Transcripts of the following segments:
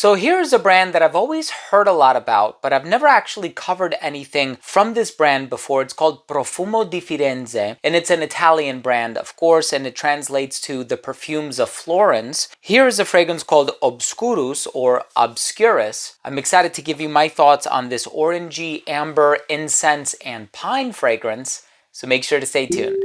So here's a brand that I've always heard a lot about, but I've never actually covered anything from this brand before. It's called Profumo di Firenze, and it's an Italian brand, of course, and it translates to the perfumes of Florence. Here is a fragrance called Obscurus or Obscurus. I'm excited to give you my thoughts on this orangey, amber, incense, and pine fragrance, so make sure to stay tuned.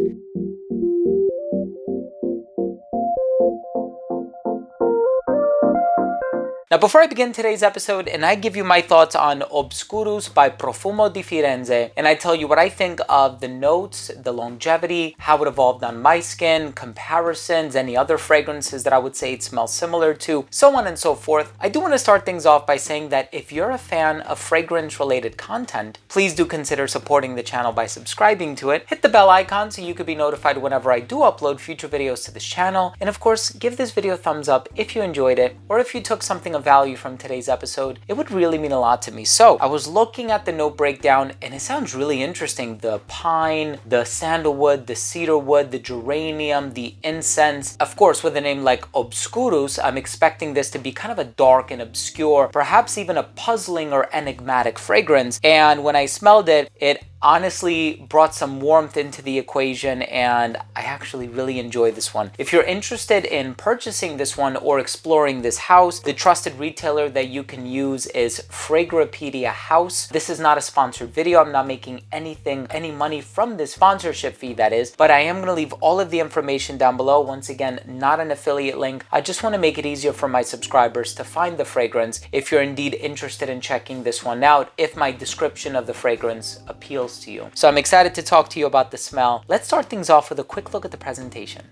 Now, before I begin today's episode and I give you my thoughts on Obscurus by Profumo di Firenze, and I tell you what I think of the notes, the longevity, how it evolved on my skin, comparisons, any other fragrances that I would say it smells similar to, so on and so forth, I do want to start things off by saying that if you're a fan of fragrance-related content, please do consider supporting the channel by subscribing to it. Hit the bell icon so you can be notified whenever I do upload future videos to this channel. And of course, give this video a thumbs up if you enjoyed it, or if you took something of value from today's episode. It would really mean a lot to me. So I was looking at the note breakdown and it sounds really interesting. The pine, the sandalwood, the cedarwood, the geranium, the incense. Of course, with a name like Obscurus, I'm expecting this to be kind of a dark and obscure, perhaps even a puzzling or enigmatic fragrance. And when I smelled it, it honestly brought some warmth into the equation, and I actually really enjoy this one. If you're interested in purchasing this one or exploring this house, the trusted retailer that you can use is Fragrapedia House. This is not a sponsored video. I'm not making any money from this sponsorship fee, that is, but I am going to leave all of the information down below. Once again, not an affiliate link. I just want to make it easier for my subscribers to find the fragrance if you're indeed interested in checking this one out, if my description of the fragrance appeals to you. So I'm excited to talk to you about the smell. Let's start things off with a quick look at the presentation.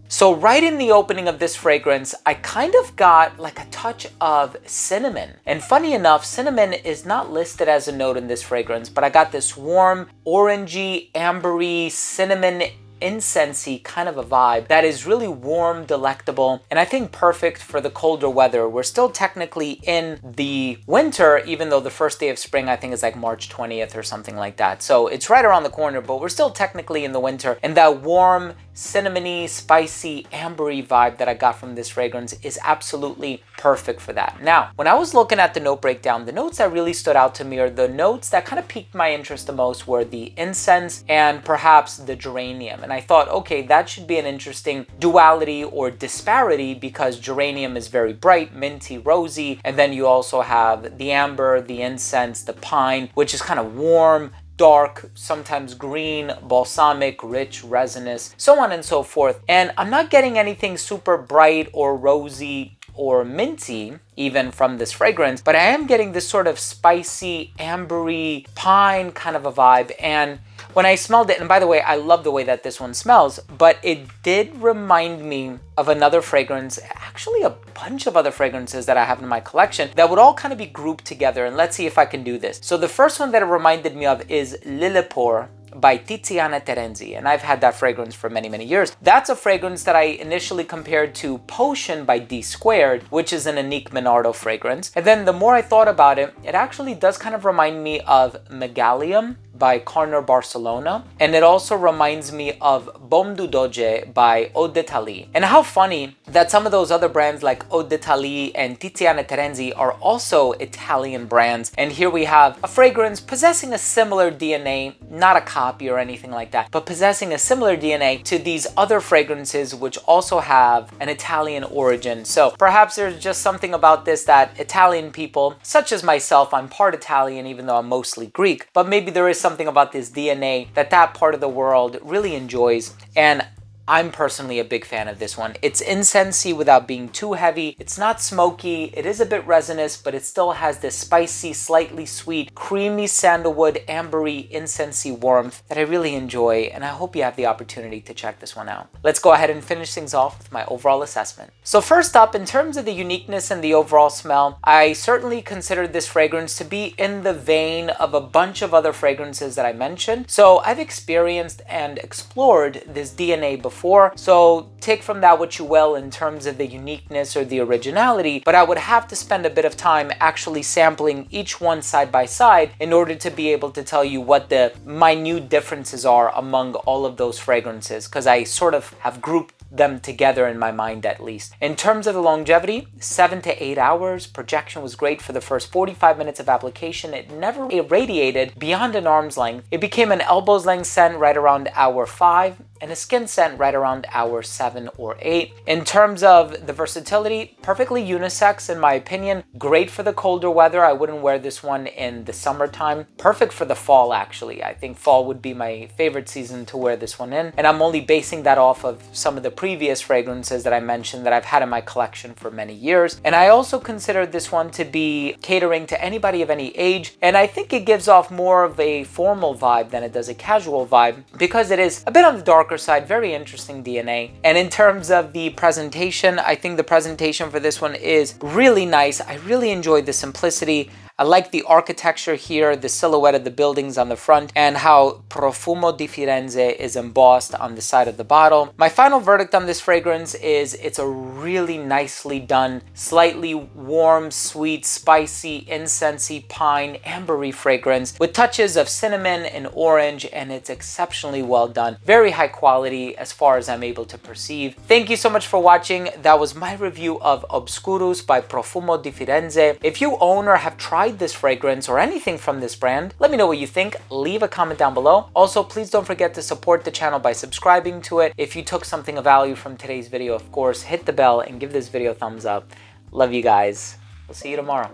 So right in the opening of this fragrance, I kind of got like a touch of cinnamon. And funny enough, cinnamon is not listed as a note in this fragrance, but I got this warm, orangey, ambery, cinnamon, incensey kind of a vibe that is really warm, delectable, and I think perfect for the colder weather. We're still technically in the winter, even though the first day of spring I think is like March 20th or something like that. So it's right around the corner, but we're still technically in the winter, and that warm, cinnamony, spicy, ambery vibe that I got from this fragrance is absolutely perfect for that. Now, when I was looking at the note breakdown, the notes that really stood out to me, or the notes that kind of piqued my interest the most, were the incense and perhaps the geranium. And I thought, okay, that should be an interesting duality or disparity, because geranium is very bright, minty, rosy, and then you also have the amber, the incense, the pine, which is kind of warm, dark, sometimes green, balsamic, rich, resinous, so on and so forth. And I'm not getting anything super bright or rosy or minty even from this fragrance, but I am getting this sort of spicy, ambery, pine kind of a vibe. And when I smelled it, and by the way, I love the way that this one smells, but it did remind me of another fragrance, actually a bunch of other fragrances that I have in my collection that would all kind of be grouped together. And let's see if I can do this. So the first one that it reminded me of is Lillipore by Tiziana Terenzi, and I've had that fragrance for many, many years. That's a fragrance that I initially compared to Potion by D Squared, which is an Anique Minardo fragrance. And then the more I thought about it, it actually does kind of remind me of Megalium by Carner Barcelona, and it also reminds me of Baume du Doge by Eau d'Italie. And how funny that some of those other brands like Eau d'Italie and Tiziana Terenzi are also Italian brands, and here we have a fragrance possessing a similar DNA, not a copy or anything like that, but possessing a similar DNA to these other fragrances which also have an Italian origin. So perhaps there's just something about this that Italian people, such as myself, I'm part Italian even though I'm mostly Greek, but maybe there is something about this DNA that that part of the world really enjoys, and I'm personally a big fan of this one. It's incensey without being too heavy. It's not smoky. It is a bit resinous, but it still has this spicy, slightly sweet, creamy sandalwood, ambery, incensey warmth that I really enjoy, and I hope you have the opportunity to check this one out. Let's go ahead and finish things off with my overall assessment. So first up, in terms of the uniqueness and the overall smell, I certainly consider this fragrance to be in the vein of a bunch of other fragrances that I mentioned. So I've experienced and explored this DNA before. before. So take from that what you will in terms of the uniqueness or the originality, but I would have to spend a bit of time actually sampling each one side by side in order to be able to tell you what the minute differences are among all of those fragrances, because I sort of have grouped them together in my mind at least. In terms of the longevity, 7 to 8 hours. Projection was great for the first 45 minutes of application. It never irradiated beyond an arm's length. It became an elbow's length scent right around hour 5 and a skin scent right around hour 7 or 8. In terms of the versatility, perfectly unisex in my opinion. Great for the colder weather. I wouldn't wear this one in the summertime. Perfect for the fall actually. I think fall would be my favorite season to wear this one in. And I'm only basing that off of some of the previous fragrances that I mentioned that I've had in my collection for many years. And I also consider this one to be catering to anybody of any age. And I think it gives off more of a formal vibe than it does a casual vibe because it is a bit on the darker side, very interesting DNA. And in terms of the presentation, I think the presentation for this one is really nice. I really enjoyed the simplicity. I like the architecture here, the silhouette of the buildings on the front, and how Profumo di Firenze is embossed on the side of the bottle. My final verdict on this fragrance is it's a really nicely done, slightly warm, sweet, spicy, incensey, pine, ambery fragrance with touches of cinnamon and orange, and it's exceptionally well done. Very high quality as far as I'm able to perceive. Thank you so much for watching. That was my review of Obscurus by Profumo di Firenze. If you own or have tried this fragrance or anything from this brand, let me know what you think. Leave a comment down below. Also, please don't forget to support the channel by subscribing to it. If you took something of value from today's video, of course, hit the bell and give this video a thumbs up. Love you guys. We'll see you tomorrow.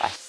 Bye.